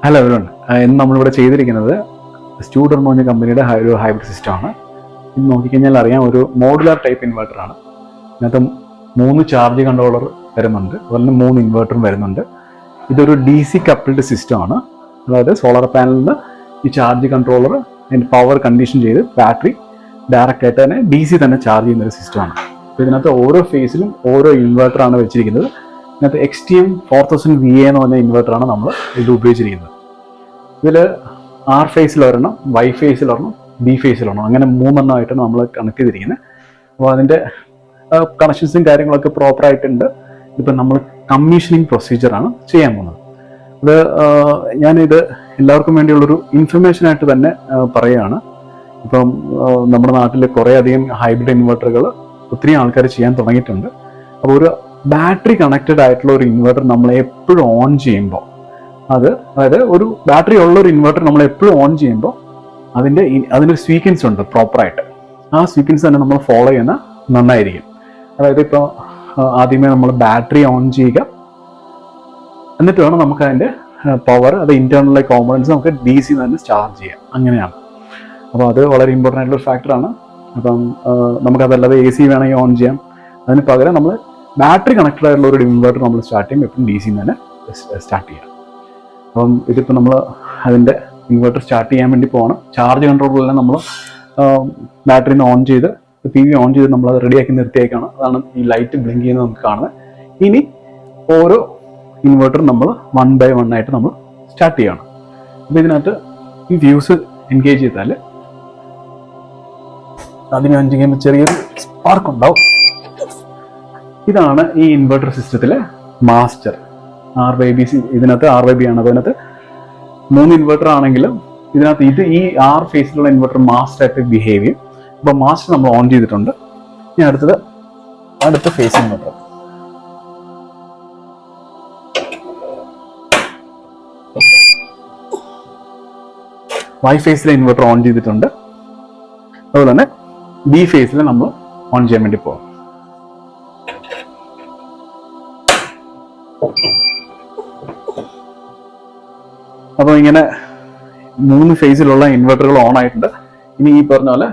Hello everyone. ഇന്ന് നമ്മളിവിടെ ചെയ്തിരിക്കുന്നത് സ്റ്റൂഡർ എന്ന് പറഞ്ഞ കമ്പനിയുടെ ഒരു ഹൈബ്രിഡ് സിസ്റ്റമാണ്. ഇത് നോക്കിക്കഴിഞ്ഞാൽ അറിയാം, ഒരു മോഡുലാർ ടൈപ്പ് ഇൻവെർട്ടറാണ്. ഇതിനകത്ത് 3 ചാർജ് കൺട്രോളർ വരുന്നുണ്ട്, അതുപോലെ തന്നെ 3 ഇൻവെർട്ടറും വരുന്നുണ്ട്. ഇതൊരു DC കപ്പിൾഡ് സിസ്റ്റമാണ്. അതായത് സോളാർ പാനലിൽ നിന്ന് ഈ ചാർജ് കൺട്രോളർ അതിൻ്റെ പവർ കണ്ടീഷൻ ചെയ്ത് ബാറ്ററി ഡയറക്റ്റ് ആയിട്ട് തന്നെ DC തന്നെ ചാർജ് ചെയ്യുന്ന ഒരു സിസ്റ്റമാണ്. അപ്പോൾ ഇതിനകത്ത് ഓരോ ഫേസിലും ഓരോ ഇൻവെർട്ടറാണ് വെച്ചിരിക്കുന്നത്. ഇതിനകത്ത് XTM 4000 VA എന്ന് പറഞ്ഞ ഇൻവെർട്ടറാണ് നമ്മൾ ഇത് ഉപയോഗിച്ചിരിക്കുന്നത്. ഇതിൽ R ഫേസിൽ ഒരെണ്ണം, Y ഫേസിൽ ഒരെണ്ണം, B ഫേസിൽ ഒരെണ്ണം, അങ്ങനെ 3 എണ്ണമായിട്ടാണ് നമ്മൾ കണക്ട് ചെയ്തിരിക്കുന്നത്. അപ്പോൾ അതിൻ്റെ കണക്ഷൻസും കാര്യങ്ങളൊക്കെ പ്രോപ്പറായിട്ടുണ്ട്. ഇപ്പം നമ്മൾ കമ്മീഷനിങ് പ്രൊസീജിയറാണ് ചെയ്യാൻ പോകുന്നത്. അത് ഞാനിത് എല്ലാവർക്കും വേണ്ടിയുള്ളൊരു ഇൻഫർമേഷനായിട്ട് തന്നെ പറയുകയാണ്. ഇപ്പം നമ്മുടെ നാട്ടിൽ കുറേ അധികം ഹൈബ്രിഡ് ഇൻവെർട്ടറുകൾ ഒത്തിരി ആൾക്കാർ ചെയ്യാൻ തുടങ്ങിയിട്ടുണ്ട്. അപ്പോൾ ഒരു ബാറ്ററി കണക്റ്റഡ് ആയിട്ടുള്ള ഒരു ഇൻവെർട്ടർ നമ്മൾ എപ്പോഴും ഓൺ ചെയ്യുമ്പോൾ അതായത് ഒരു ബാറ്ററി ഉള്ള ഒരു ഇൻവെർട്ടർ നമ്മൾ എപ്പോഴും ഓൺ ചെയ്യുമ്പോൾ അതിനൊരു സീക്വൻസ് ഉണ്ട് പ്രോപ്പറായിട്ട്. ആ സീക്വൻസ് തന്നെ നമ്മൾ ഫോളോ ചെയ്യുന്ന നന്നായിരിക്കും. അതായത് ഇപ്പോൾ ആദ്യമേ നമ്മൾ ബാറ്ററി ഓൺ ചെയ്യുക, എന്നിട്ട് വേണം നമുക്ക് അതിൻ്റെ പവർ, അത് ഇന്റേണൽ കോമ്പണൻസ് നമുക്ക് DC തന്നെ ചാർജ് ചെയ്യാം. അങ്ങനെയാണ്. അപ്പോൾ അത് വളരെ ഇമ്പോർട്ടൻ്റ് ആയിട്ടുള്ള ഫാക്ടറാണ്. അപ്പം നമുക്കതല്ലാതെ AC വേണമെങ്കിൽ ഓൺ ചെയ്യാം. അതിന് പകരം നമ്മൾ ബാറ്ററി കണക്റ്റഡ് ആയിട്ടുള്ള ഒരു ഇൻവെർട്ടർ നമ്മൾ സ്റ്റാർട്ട് ചെയ്യുമ്പോൾ എപ്പോഴും DC തന്നെ സ്റ്റാർട്ട് ചെയ്യാം. അപ്പം ഇതിപ്പോൾ നമ്മൾ അതിൻ്റെ ഇൻവെർട്ടർ സ്റ്റാർട്ട് ചെയ്യാൻ വേണ്ടി പോകണം. ചാർജ് കൺട്രോളെല്ലാം നമ്മൾ ബാറ്ററിന്ന് ഓൺ ചെയ്ത് PV ഓൺ ചെയ്ത് നമ്മൾ അത് റെഡിയാക്കി നിർത്തിയേക്കാണ്. അതാണ് ഈ ലൈറ്റ് ബ്ലിങ്ക് ചെയ്യുന്നത് നമുക്ക് കാണുന്നത്. ഇനി ഓരോ ഇൻവെർട്ടർ നമ്മൾ 1 by 1 ആയിട്ട് നമ്മൾ സ്റ്റാർട്ട് ചെയ്യണം. അപ്പോൾ ഇതിനകത്ത് ഈ ഫ്യൂസ് എൻഗേജ് ചെയ്താൽ അതിന് ചെയ്യുമ്പോൾ ചെറിയൊരു സ്പാർക്ക് ഉണ്ടാവും. ഇതാണ് ഈ ഇൻവെർട്ടർ സിസ്റ്റത്തിലെ മാസ്റ്റർ. RYB. ഇതിനകത്ത് RYB ആണ്. അപ്പോൾ ഇതിനകത്ത് 3 ഇൻവെർട്ടർ ആണെങ്കിലും ഇതിനകത്ത് ഈ R ഫേസിലുള്ള ഇൻവെർട്ടർ മാസ്റ്റർ ആയിട്ട് ബിഹേവ് ചെയ്യും. അപ്പോൾ മാസ്റ്റർ നമ്മൾ ഓൺ ചെയ്തിട്ടുണ്ട്. ഇനി അടുത്ത ഫേസ് ഇൻവെർട്ടർ. Y ഫേസിലെ ഇൻവെർട്ടർ ഓൺ ചെയ്തിട്ടുണ്ട്. അതുപോലെ തന്നെ B ഫേസിൽ നമ്മൾ ഓൺ ചെയ്യാൻ വേണ്ടി പോകും. അപ്പോൾ ഇങ്ങനെ 3 ഫേസിലുള്ള ഇൻവെർട്ടറുകൾ ഓൺ ആയിട്ടുണ്ട്. ഇനി ഈ പറഞ്ഞ പോലെ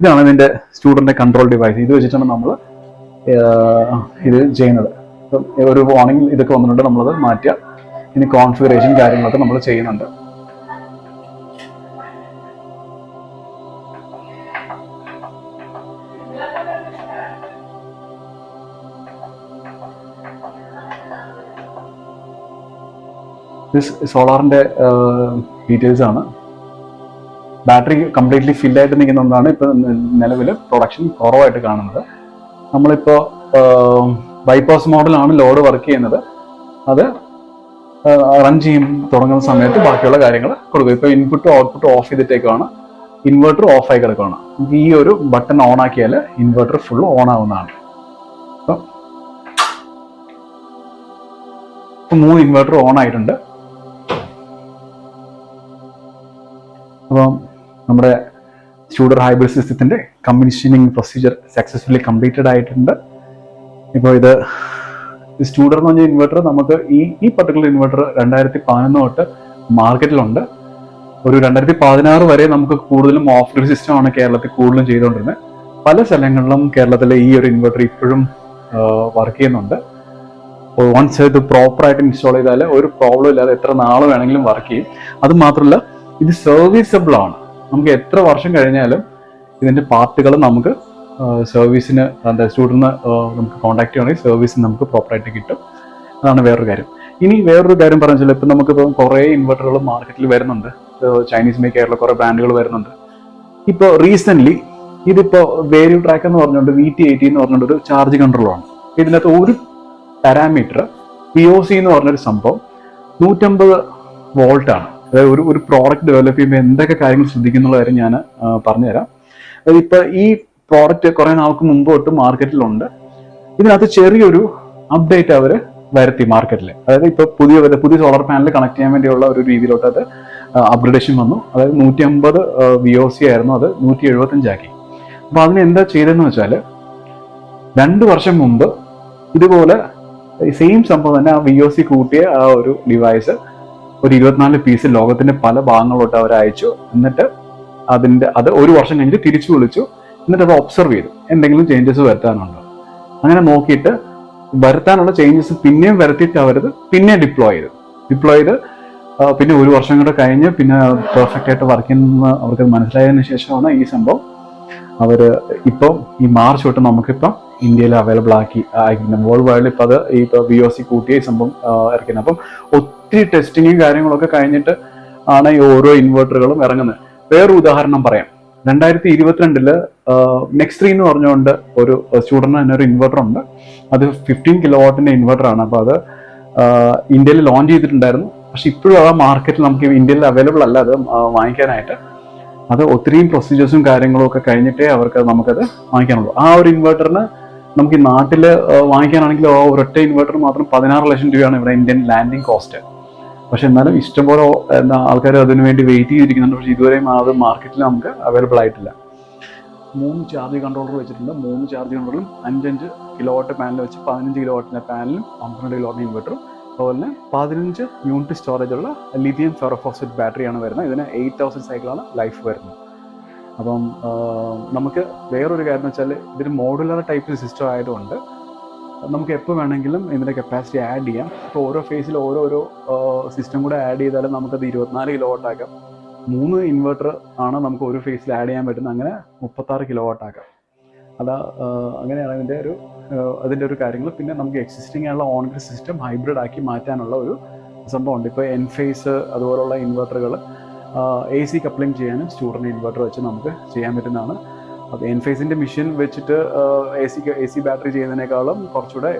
ഇതാണ് ഇതിൻ്റെ സ്റ്റുഡറിൻ്റെ കൺട്രോൾ ഡിവൈസ്. ഇത് വെച്ചിട്ടാണ് നമ്മൾ ഇത് ചെയ്യുന്നത്. ഒരു വാർണിംഗ് ഇതൊക്കെ വന്നിട്ടുണ്ട്, നമ്മളത് മാറ്റുക. ഇനി കോൺഫിഗറേഷൻ കാര്യങ്ങളൊക്കെ നമ്മൾ ചെയ്യുന്നുണ്ട്. സോളാറിൻ്റെ ഡീറ്റെയിൽസ് ആണ്. ബാറ്ററി കംപ്ലീറ്റ്ലി ഫില്ലായിട്ട് നിൽക്കുന്നതാണ് ഇപ്പോൾ നിലവിൽ പ്രൊഡക്ഷൻ കുറവായിട്ട് കാണുന്നത്. നമ്മളിപ്പോൾ ബൈപ്പാസ് മോഡലാണ് ലോഡ് വർക്ക് ചെയ്യുന്നത്. അത് റൺ തുടങ്ങുന്ന സമയത്ത് ബാക്കിയുള്ള കാര്യങ്ങൾ കൊടുക്കും. ഇപ്പോൾ ഇൻപുട്ട് ഔട്ട്പുട്ട് ഓഫ് ചെയ്തിട്ടേക്കാണ്, ഇൻവെർട്ടർ ഓഫ് ആയി കിടക്കുകയാണ്. ഈ ഒരു ബട്ടൺ ഓൺ ആക്കിയാൽ ഇൻവെർട്ടർ ഫുൾ ഓൺ ആവുന്നതാണ്. അപ്പം 3 ഇൻവെർട്ടർ ഓൺ ആയിട്ടുണ്ട്. അപ്പം നമ്മുടെ സ്റ്റൂഡർ ഹൈബ്രിഡ് സിസ്റ്റത്തിൻ്റെ കമ്മീഷനിങ് പ്രൊസീജിയർ സക്സസ്ഫുള്ളി കംപ്ലീറ്റഡ് ആയിട്ടുണ്ട്. ഇപ്പോൾ ഇത് സ്റ്റൂഡർ എന്ന് പറഞ്ഞ ഇൻവെർട്ടർ നമുക്ക് ഈ പർട്ടിക്കുലർ ഇൻവെർട്ടർ 2011 തൊട്ട് മാർക്കറ്റിലുണ്ട്. ഒരു 2016 വരെ നമുക്ക് കൂടുതലും ഓഫ് ഗ്രിഡ് സിസ്റ്റമാണ് കേരളത്തിൽ കൂടുതലും ചെയ്തുകൊണ്ടിരുന്നത്. പല സ്ഥലങ്ങളിലും കേരളത്തിലെ ഈ ഒരു ഇൻവെർട്ടർ ഇപ്പോഴും വർക്ക് ചെയ്യുന്നുണ്ട്. വൺസ് ഇത് പ്രോപ്പറായിട്ട് ഇൻസ്റ്റാൾ ചെയ്താൽ ഒരു പ്രോബ്ലം ഇല്ലാതെ എത്ര നാൾ വേണമെങ്കിലും വർക്ക് ചെയ്യും. അത് മാത്രമല്ല, ഇത് സർവീസബിൾ ആണ്. നമുക്ക് എത്ര വർഷം കഴിഞ്ഞാലും ഇതിൻ്റെ പാർട്ടുകൾ നമുക്ക് സർവീസിന് സ്റ്റുഡൻറ്റിന് നമുക്ക് കോൺടാക്ട് ചെയ്യണമെങ്കിൽ സർവീസിന് നമുക്ക് പ്രോപ്പറായിട്ട് കിട്ടും. അതാണ് വേറൊരു കാര്യം. ഇനി വേറൊരു കാര്യം പറഞ്ഞാൽ, ഇപ്പം നമുക്കിപ്പോൾ കുറേ ഇൻവെർട്ടറുകൾ മാർക്കറ്റിൽ വരുന്നുണ്ട്. ചൈനീസ് മേക്ക് ആയിട്ടുള്ള കുറേ ബ്രാൻഡുകൾ വരുന്നുണ്ട്. ഇപ്പോൾ റീസെൻ്റ്ലി ഇതിപ്പോൾ വേരിയൂ ട്രാക്ക് എന്ന് പറഞ്ഞുകൊണ്ട് VT80 എന്ന് പറഞ്ഞുകൊണ്ട് ഒരു ചാർജ് കൺട്രോളാണ്. ഇതിനകത്ത് ഒരു പാരാമീറ്റർ POC എന്ന് പറഞ്ഞൊരു സംഭവം 150 വോൾട്ടാണ്. അതായത് ഒരു പ്രോഡക്റ്റ് ഡെവലപ്പ് ചെയ്യുമ്പോൾ എന്തൊക്കെ കാര്യങ്ങൾ ശ്രദ്ധിക്കുന്നുള്ള കാര്യം ഞാൻ പറഞ്ഞുതരാം. അതായത് ഇപ്പോൾ ഈ പ്രോഡക്റ്റ് കുറേ നാൾക്ക് മുമ്പ് തൊട്ട് മാർക്കറ്റിലുണ്ട്. ഇതിനകത്ത് ചെറിയൊരു അപ്ഡേറ്റ് അവർ വരുത്തി മാർക്കറ്റിൽ. അതായത് ഇപ്പോൾ പുതിയ സോളാർ പാനൽ കണക്ട് ചെയ്യാൻ വേണ്ടിയുള്ള ഒരു രീതിയിലോട്ട് അത് അപ്ഗ്രഡേഷൻ വന്നു. അതായത് 150 VOC ആയിരുന്നു, അത് 175 ആക്കി. അപ്പോൾ അതിന് എന്താ ചെയ്തതെന്ന് വെച്ചാൽ, 2 വർഷം മുമ്പ് ഇതുപോലെ സെയിം സംഭവം തന്നെ ആ VOC കൂട്ടിയ ആ ഒരു ഡിവൈസ് ഒരു 24 പീസ് ലോകത്തിന്റെ പല ഭാഗങ്ങളിലോട്ട് അവർ അയച്ചു. എന്നിട്ട് അത് ഒരു വർഷം കഴിഞ്ഞിട്ട് തിരിച്ചു വിളിച്ചു. എന്നിട്ട് അത് ഒബ്സർവ് ചെയ്തു എന്തെങ്കിലും ചേഞ്ചസ് വരുത്താനുണ്ടോ. അങ്ങനെ നോക്കിയിട്ട് വരുത്താനുള്ള ചേഞ്ചസ് പിന്നെയും വരുത്തിയിട്ട് അവരത് പിന്നെ ഡിപ്ലോയ് ചെയ്ത് പിന്നെ ഒരു വർഷം കൂടെ കഴിഞ്ഞ് പിന്നെ പെർഫെക്റ്റ് ആയിട്ട് വർക്ക് ചെയ്യുന്ന അവർക്ക് മനസ്സിലായതിനു ശേഷമാണ് ഈ സംഭവം ഇപ്പം ഈ മാർച്ച് തൊട്ട് നമുക്കിപ്പം ഇന്ത്യയിൽ അവൈലബിൾ ആക്കി വേൾഡ് വൈഡിൽ ഇപ്പം അത് ഇപ്പോൾ VOC കൂട്ടിയ ഈ സംഭവം ഇറക്കുന്നത്. അപ്പം ഒത്തിരി ടെസ്റ്റിങ്ങും കാര്യങ്ങളൊക്കെ കഴിഞ്ഞിട്ട് ആണ് ഈ ഓരോ ഇൻവെർട്ടറുകളും ഇറങ്ങുന്നത്. വേറൊരു ഉദാഹരണം പറയാം. 2022 Next3 എന്ന് പറഞ്ഞുകൊണ്ട് ഒരു സ്റ്റുഡന്റിന് തന്നെ ഒരു ഇൻവെർട്ടർ ഉണ്ട്. അത് 15 കിലോവാട്ടിന്റെ ഇൻവെർട്ടർ ആണ്. അപ്പോൾ അത് ഇന്ത്യയിൽ ലോഞ്ച് ചെയ്തിട്ടുണ്ടായിരുന്നു. പക്ഷെ ഇപ്പോഴും ആ മാർക്കറ്റിൽ നമുക്ക് ഇന്ത്യയിൽ അവൈലബിൾ അല്ല അത് വാങ്ങിക്കാനായിട്ട്. അത് ഒത്തിരിയും പ്രൊസീജിയേഴ്സും കാര്യങ്ങളും ഒക്കെ കഴിഞ്ഞിട്ടേ നമുക്കത് വാങ്ങിക്കാനുള്ളൂ. ആ ഒരു ഇൻവെർട്ടറിന് നമുക്ക് ഈ നാട്ടിൽ വാങ്ങിക്കാനാണെങ്കിൽ ഒരൊറ്റ ഇൻവെർട്ടർ മാത്രം 16 ലക്ഷം രൂപയാണ് ഇവിടെ ഇന്ത്യൻ ലാൻഡിങ് കോസ്റ്റ്. പക്ഷെ എന്നാലും ഇഷ്ടംപോലെ ആൾക്കാർ അതിനു വേണ്ടി വെയിറ്റ് ചെയ്തിരിക്കുന്നുണ്ട്. പക്ഷെ ഇതുവരെയും അത് മാർക്കറ്റിൽ നമുക്ക് അവൈലബിൾ ആയിട്ടില്ല. 3 ചാർജ് കൺട്രോളർ വെച്ചിട്ടുണ്ട്. 3 ചാർജ് കൺട്രോളറും 5 കിലോവാട്ട് പാനൽ വെച്ച് 15 കിലോവാട്ടിന്റെ പാനലും 12 കിലോവാട്ടിന്റെ ഇൻവെർട്ടറും അതുപോലെ തന്നെ 15 യൂണിറ്റ് സ്റ്റോറേജ് ഉള്ള ലിഥിയം ഫെറോഫോസ്ഫേറ്റ് ബാറ്ററിയാണ് വരുന്നത്. ഇതിന് 8000 സൈക്കിളാണ് ലൈഫ് വരുന്നത്. അപ്പം നമുക്ക് വേറൊരു കാര്യം എന്ന് വെച്ചാൽ ഇതൊരു മോഡുലർ ടൈപ്പ് സിസ്റ്റം ആയതുകൊണ്ട് നമുക്ക് എപ്പോൾ വേണമെങ്കിലും ഇതിൻ്റെ കപ്പാസിറ്റി ആഡ് ചെയ്യാം. ഇപ്പോൾ ഓരോ ഫേസിൽ ഓരോരോ സിസ്റ്റം കൂടെ ആഡ് ചെയ്താലും നമുക്കത് 24 കിലോവാട്ട് ആക്കാം. 3 ഇൻവെർട്ടർ ആണ് നമുക്ക് ഒരു ഫേസിൽ ആഡ് ചെയ്യാൻ പറ്റുന്നത്. അങ്ങനെ 36 കിലോവാട്ട് ആക്കാം. അങ്ങനെയാണ് അതിൻ്റെ ഒരു കാര്യങ്ങൾ. പിന്നെ നമുക്ക് എക്സിസ്റ്റിംഗ് ആയുള്ള ഓൺ ഗ്രിഡ് സിസ്റ്റം ഹൈബ്രിഡ് ആക്കി മാറ്റാനുള്ള ഒരു സംഭവമുണ്ട്. ഇപ്പോൾ എൻഫേസ് അതുപോലുള്ള ഇൻവെർട്ടറുകൾ AC കപ്ലിംഗ് ചെയ്യാനും സ്റ്റുഡൻറ് ഇൻവെർട്ടർ വെച്ച് നമുക്ക് ചെയ്യാൻ പറ്റുന്നതാണ്. അപ്പോൾ എൻഫേസിൻ്റെ മെഷീൻ വെച്ചിട്ട് AC ബാറ്ററി ചെയ്യുന്നതിനേക്കാളും കുറച്ചുകൂടെ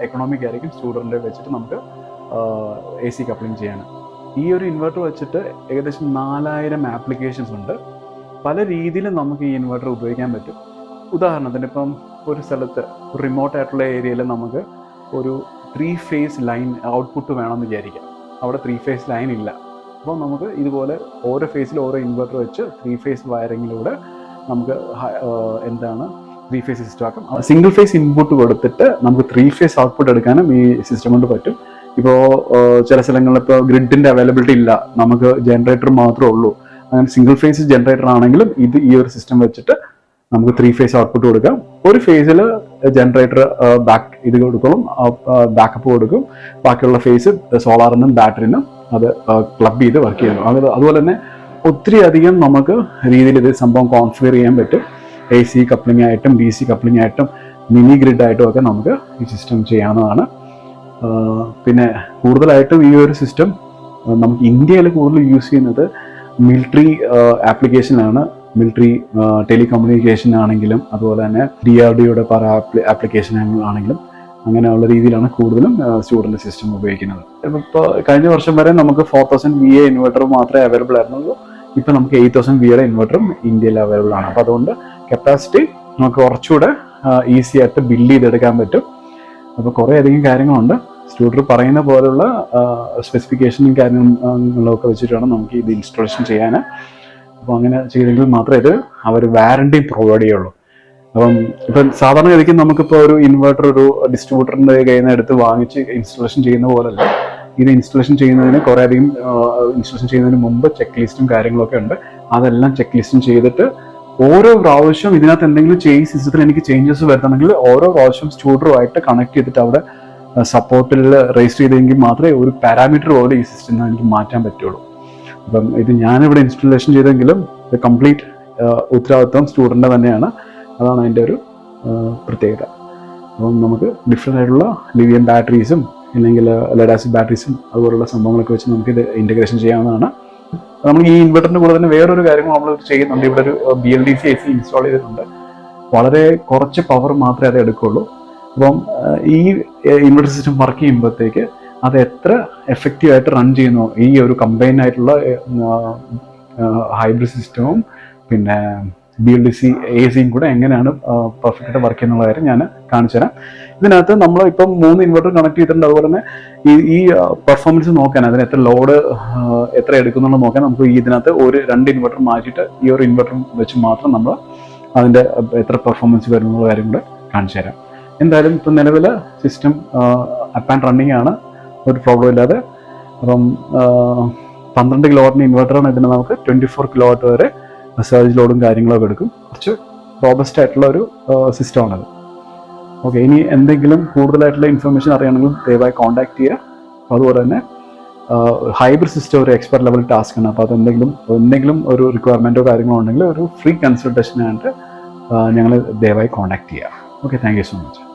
എക്കണോമിക് ആയിരിക്കും സ്റ്റുഡൻറ് വെച്ചിട്ട് നമുക്ക് AC കപ്ലിംഗ് ചെയ്യാൻ. ഈ ഒരു ഇൻവെർട്ടർ വെച്ചിട്ട് ഏകദേശം 4000 ആപ്ലിക്കേഷൻസ് ഉണ്ട്. പല രീതിയിലും നമുക്ക് ഈ ഇൻവെർട്ടർ ഉപയോഗിക്കാൻ പറ്റും. ഉദാഹരണത്തിന് ഇപ്പം ഒരു സ്ഥലത്ത് റിമോട്ട് ആയിട്ടുള്ള ഏരിയയിൽ നമുക്ക് ഒരു 3 ഫേസ് ലൈൻ ഔട്ട്പുട്ട് വേണമെന്ന് വിചാരിക്കാം. അവിടെ 3 ഫേസ് ലൈൻ ഇല്ല. അപ്പോൾ നമുക്ക് ഇതുപോലെ ഓരോ ഫേസിൽ ഓരോ ഇൻവെർട്ടർ വെച്ച് 3 ഫേസ് വയറിങ്ങിലൂടെ നമുക്ക് 3 ഫേസ് സിസ്റ്റം ആക്കാം. സിംഗിൾ ഫേസ് ഇൻപുട്ട് കൊടുത്തിട്ട് നമുക്ക് 3 ഫേസ് ഔട്ട്പുട്ട് എടുക്കാനും ഈ സിസ്റ്റം കൊണ്ട് പറ്റും. ഇപ്പോൾ ചില സ്ഥലങ്ങളിൽ ഇപ്പോൾ ഗ്രിഡിന്റെ അവൈലബിലിറ്റി ഇല്ല, നമുക്ക് ജനറേറ്റർ മാത്രമേ ഉള്ളൂ. അങ്ങനെ സിംഗിൾ ഫേസ് ജനറേറ്റർ ആണെങ്കിലും ഈ ഒരു സിസ്റ്റം വെച്ചിട്ട് നമുക്ക് 3 ഫേസ് ഔട്ട്പുട്ട് കൊടുക്കാം. ഒരു ഫേസിൽ ജനറേറ്റർ ബാക്കപ്പ് കൊടുക്കും. ബാക്കിയുള്ള ഫേസ് സോളാറിനും ബാറ്ററിനും അത് ക്ലബ് ചെയ്ത് വർക്ക് ചെയ്യുന്നു. അതുപോലെ തന്നെ ഒത്തിരി അധികം നമുക്ക് രീതിയിൽ ഇത് സംഭവം കോൺഫിഗർ ചെയ്യാൻ പറ്റും. AC കപ്ലിംഗ് ആയിട്ടും DC കപ്ലിംഗ് ആയിട്ടും മിനി ഗ്രിഡ് ആയിട്ടും ഒക്കെ നമുക്ക് ഈ സിസ്റ്റം ചെയ്യാവുന്നതാണ്. പിന്നെ കൂടുതലായിട്ടും ഈ ഒരു സിസ്റ്റം നമുക്ക് ഇന്ത്യയിൽ കൂടുതൽ യൂസ് ചെയ്യുന്നത് മിലിറ്ററി ആപ്ലിക്കേഷനാണ്. മിലിറ്ററി ടെലികമ്മ്യൂണിക്കേഷൻ ആണെങ്കിലും അതുപോലെ തന്നെ DRDOയുടെ പല ആപ്ലിക്കേഷൻ ആണെങ്കിലും അങ്ങനെയുള്ള രീതിയിലാണ് കൂടുതലും സ്റ്റുഡൻറ് സിസ്റ്റം ഉപയോഗിക്കുന്നത്. ഇപ്പോൾ കഴിഞ്ഞ വർഷം വരെ നമുക്ക് 4000 VA ഇൻവെർട്ടർ മാത്രമേ അവൈലബിൾ ആയിരുന്നുള്ളൂ. ഇപ്പം നമുക്ക് 8000 VA ഇൻവെർട്ടറും ഇന്ത്യയിൽ അവൈലബിൾ ആണ്. അപ്പോൾ അതുകൊണ്ട് കപ്പാസിറ്റി നമുക്ക് കുറച്ചുകൂടെ ഈസി ആയിട്ട് ബിൽഡ് ചെയ്തെടുക്കാൻ പറ്റും. അപ്പോൾ കുറേ അധികം കാര്യങ്ങളുണ്ട്. സ്റ്റുഡൻറ് പറയുന്ന പോലുള്ള സ്പെസിഫിക്കേഷനും കാര്യങ്ങളൊക്കെ വെച്ചിട്ട് വേണം നമുക്ക് ഇത് ഇൻസ്റ്റാളേഷൻ ചെയ്യാൻ. അപ്പോൾ അങ്ങനെ ചെയ്തെങ്കിൽ മാത്രമേ ഇത് അവർ വാറണ്ടി പ്രൊവൈഡ് ചെയ്യുള്ളൂ. അപ്പം ഇപ്പം സാധാരണഗതിക്ക് നമുക്കിപ്പോൾ ഒരു ഇൻവെർട്ടർ ഒരു ഡിസ്ട്രിബ്യൂട്ടറിൻ്റെ കയ്യിൽ നിന്ന് എടുത്ത് വാങ്ങിച്ച് ഇൻസ്റ്റാളേഷൻ ചെയ്യുന്ന പോലല്ല. ഇത് ഇൻസ്റ്റാളേഷൻ ചെയ്യുന്നതിന് കുറേ അധികം ഇൻസ്റ്റാളേഷൻ ചെയ്യുന്നതിന് മുമ്പ് ചെക്ക് ലിസ്റ്റും കാര്യങ്ങളൊക്കെ ഉണ്ട്. അതെല്ലാം ചെക്ക് ലിസ്റ്റും ചെയ്തിട്ട് ഓരോ പ്രാവശ്യം ഇതിനകത്ത് എന്തെങ്കിലും സിസ്റ്റത്തിൽ എനിക്ക് ചേഞ്ചസ് വരുത്തണമെങ്കിൽ ഓരോ പ്രാവശ്യം സ്റ്റുഡറുമായിട്ട് കണക്ട് ചെയ്തിട്ട് അവിടെ സപ്പോർട്ടിൽ രജിസ്റ്റർ ചെയ്തെങ്കിൽ മാത്രമേ ഒരു പാരാമീറ്റർ പോലെ ഈ സിസ്റ്റം എനിക്ക് മാറ്റാൻ പറ്റുള്ളൂ. അപ്പം ഇത് ഞാനിവിടെ ഇൻസ്റ്റാളേഷൻ ചെയ്തെങ്കിലും കംപ്ലീറ്റ് ഉത്തരവാദിത്വം സ്റ്റുഡൻറ് തന്നെയാണ്. അതാണ് അതിൻ്റെ ഒരു പ്രത്യേകത. അപ്പം നമുക്ക് ഡിഫറെൻ്റ് ആയിട്ടുള്ള ലിഥിയം ബാറ്ററീസും അല്ലെങ്കിൽ ലെഡ് ആസിഡ് ബാറ്ററീസും അതുപോലുള്ള സംഭവങ്ങളൊക്കെ വെച്ച് നമുക്കിത് ഇൻറ്റഗ്രേഷൻ ചെയ്യാവുന്നതാണ്. നമ്മൾ ഈ ഇൻവെർട്ടറിൻ്റെ കൂടെ തന്നെ വേറൊരു കാര്യങ്ങൾ നമ്മൾ ചെയ്യുന്നുണ്ട്. ഇവിടെ ഒരു BLDC AC ഇൻസ്റ്റാൾ ചെയ്തിട്ടുണ്ട്. വളരെ കുറച്ച് പവർ മാത്രമേ അത് എടുക്കുള്ളൂ. അപ്പം ഈ ഇൻവെർട്ടർ സിസ്റ്റം വർക്ക് ചെയ്യുമ്പോഴത്തേക്ക് അത് എത്ര എഫക്റ്റീവായിട്ട് റൺ ചെയ്യുന്നു, ഈ ഒരു കമ്പൈൻഡ് ആയിട്ടുള്ള ഹൈബ്രിഡ് സിസ്റ്റവും പിന്നെ BLDC ACയും കൂടെ എങ്ങനെയാണ് പെർഫെക്റ്റായിട്ട് വർക്ക് ചെയ്യുന്നുള്ള കാര്യം ഞാൻ കാണിച്ചു തരാം. ഇതിനകത്ത് നമ്മൾ ഇപ്പം 3 ഇൻവെർട്ടർ കണക്ട് ചെയ്തിട്ടുണ്ട്. അതുപോലെ തന്നെ ഈ പെർഫോമൻസ് നോക്കാൻ, അതിന് എത്ര ലോഡ് എത്ര എടുക്കുന്നുള്ളത് നോക്കാൻ നമുക്ക് ഇതിനകത്ത് 2 ഇൻവെർട്ടർ മാറ്റിയിട്ട് ഈ ഒരു ഇൻവെർട്ടർ വെച്ച് മാത്രം നമ്മൾ അതിൻ്റെ എത്ര പെർഫോമൻസ് വരുന്നുള്ള കാര്യം കൂടെ കാണിച്ചു തരാം. എന്തായാലും ഇപ്പം നിലവിൽ സിസ്റ്റം അപ്പ് ആൻഡ് റണ്ണിങ് ആണ്, ഒരു പ്രോബ്ലം ഇല്ലാതെ അപ്പം 12 കിലോവാട്ടിന് ഇൻവെർട്ടറാണ്. ഇതിന് നമുക്ക് 24 കിലോവാട്ട് വരെ സർജ് ലോഡും കാര്യങ്ങളൊക്കെ എടുക്കും. കുറച്ച് റോബസ്റ്റ് ആയിട്ടുള്ള ഒരു സിസ്റ്റമാണത്. ഓക്കെ, ഇനി എന്തെങ്കിലും കൂടുതലായിട്ടുള്ള ഇൻഫർമേഷൻ അറിയണമെങ്കിൽ ദയവായി കോൺടാക്ട് ചെയ്യുക. അതുപോലെ തന്നെ ഹൈബ്രിഡ് സിസ്റ്റം ഒരു എക്സ്പെർട്ട് ലെവൽ ടാസ്ക് ആണ്. അപ്പോൾ എന്തെങ്കിലും ഒരു റിക്വയർമെൻറ്റോ കാര്യങ്ങളോ ഉണ്ടെങ്കിൽ ഒരു ഫ്രീ കൺസൾട്ടേഷനായിട്ട് ഞങ്ങൾ ദയവായി കോൺടാക്ട് ചെയ്യുക. Okay, thank you so much.